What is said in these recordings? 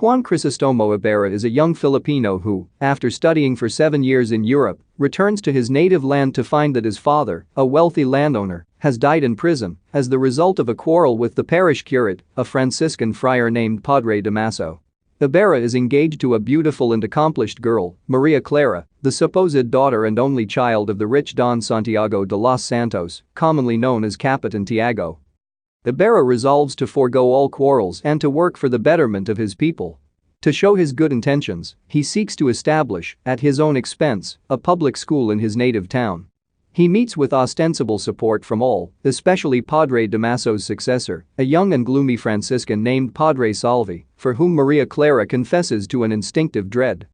Juan Crisostomo Ibarra is a young Filipino who, after studying for 7 years in Europe, returns to his native land to find that his father, a wealthy landowner, has died in prison as the result of a quarrel with the parish curate, a Franciscan friar named Padre Damaso. Ibarra is engaged to a beautiful and accomplished girl, Maria Clara, the supposed daughter and only child of the rich Don Santiago de los Santos, commonly known as Capitan Tiago. Ibarra resolves to forego all quarrels and to work for the betterment of his people. To show his good intentions, he seeks to establish, at his own expense, a public school in his native town. He meets with ostensible support from all, especially Padre Damaso's successor, a young and gloomy Franciscan named Padre Salvi, for whom Maria Clara confesses to an instinctive dread.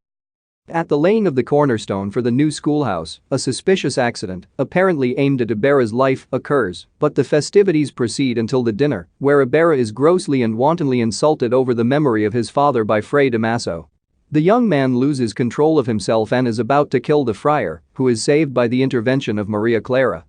At the laying of the cornerstone for the new schoolhouse, a suspicious accident, apparently aimed at Ibarra's life, occurs, but the festivities proceed until the dinner, where Ibarra is grossly and wantonly insulted over the memory of his father by Fray Damaso. The young man loses control of himself and is about to kill the friar, who is saved by the intervention of Maria Clara.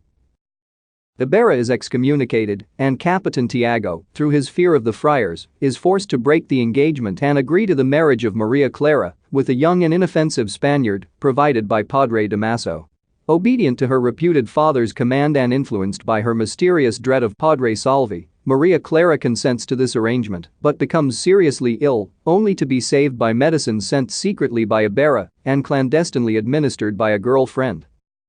Ibarra is excommunicated, and Capitan Tiago, through his fear of the friars, is forced to break the engagement and agree to the marriage of Maria Clara with a young and inoffensive Spaniard provided by Padre Damaso. Obedient to her reputed father's command and influenced by her mysterious dread of Padre Salvi, Maria Clara consents to this arrangement but becomes seriously ill, only to be saved by medicines sent secretly by Ibarra and clandestinely administered by a girlfriend.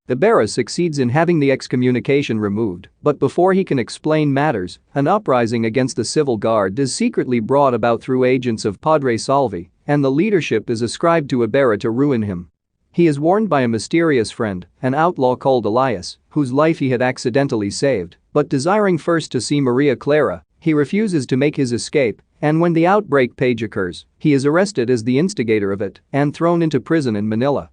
Ibarra succeeds in having the excommunication removed, but before he can explain matters, an uprising against the civil guard is secretly brought about through agents of Padre Salvi, and the leadership is ascribed to Ibarra to ruin him. He is warned by a mysterious friend, an outlaw called Elias, whose life he had accidentally saved, but desiring first to see Maria Clara, he refuses to make his escape, and when the outbreak page occurs, he is arrested as the instigator of it and thrown into prison in Manila.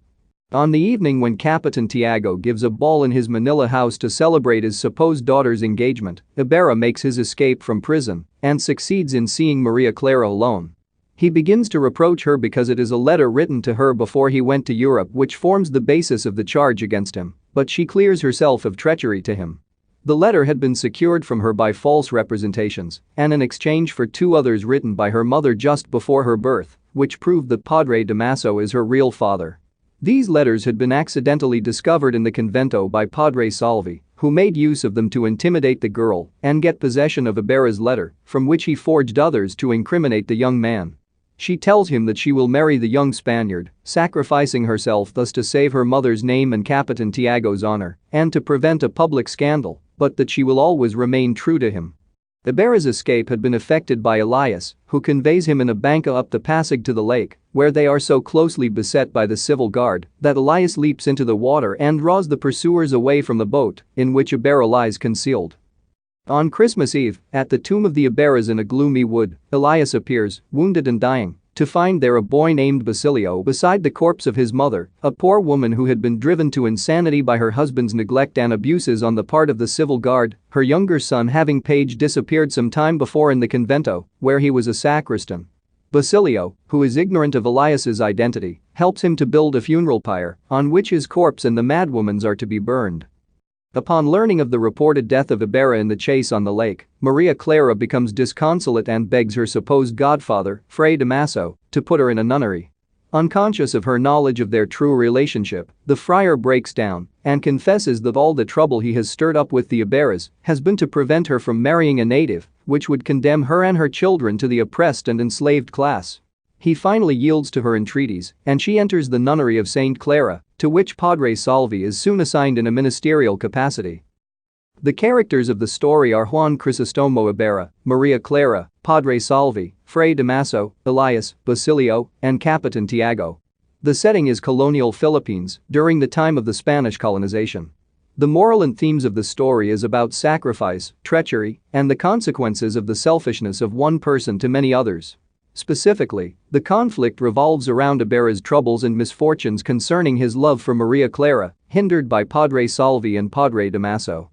On the evening when Capitan Tiago gives a ball in his Manila house to celebrate his supposed daughter's engagement, Ibarra makes his escape from prison and succeeds in seeing Maria Clara alone. He begins to reproach her because it is a letter written to her before he went to Europe which forms the basis of the charge against him, but she clears herself of treachery to him. The letter had been secured from her by false representations and in exchange for 2 others written by her mother just before her birth, which proved that Padre Damaso is her real father. These letters had been accidentally discovered in the convento by Padre Salvi, who made use of them to intimidate the girl and get possession of Ibarra's letter, from which he forged others to incriminate the young man. She tells him that she will marry the young Spaniard, sacrificing herself thus to save her mother's name and Capitan Tiago's honor and to prevent a public scandal, but that she will always remain true to him. Ibarra's escape had been effected by Elias, who conveys him in a banca up the Pasig to the lake, where they are so closely beset by the civil guard that Elias leaps into the water and draws the pursuers away from the boat, in which Ibarra lies concealed. On Christmas Eve, at the tomb of the Ibarras in a gloomy wood, Elias appears, wounded and dying, to find there a boy named Basilio beside the corpse of his mother, a poor woman who had been driven to insanity by her husband's neglect and abuses on the part of the civil guard, her younger son having page disappeared some time before in the convento, where he was a sacristan. Basilio, who is ignorant of Elias's identity, helps him to build a funeral pyre on which his corpse and the madwoman's are to be burned. Upon learning of the reported death of Ibarra in the chase on the lake, Maria Clara becomes disconsolate and begs her supposed godfather, Fray Damaso, to put her in a nunnery. Unconscious of her knowledge of their true relationship, the friar breaks down and confesses that all the trouble he has stirred up with the Ibarras has been to prevent her from marrying a native, which would condemn her and her children to the oppressed and enslaved class. He finally yields to her entreaties, and she enters the nunnery of Saint Clara, to which Padre Salvi is soon assigned in a ministerial capacity. The characters of the story are Juan Crisostomo Ibarra, Maria Clara, Padre Salvi, Fray Damaso, Elias, Basilio, and Capitan Tiago. The setting is colonial Philippines during the time of the Spanish colonization. The moral and themes of the story is about sacrifice, treachery, and the consequences of the selfishness of one person to many others. Specifically, the conflict revolves around Ibarra's troubles and misfortunes concerning his love for Maria Clara, hindered by Padre Salvi and Padre Damaso.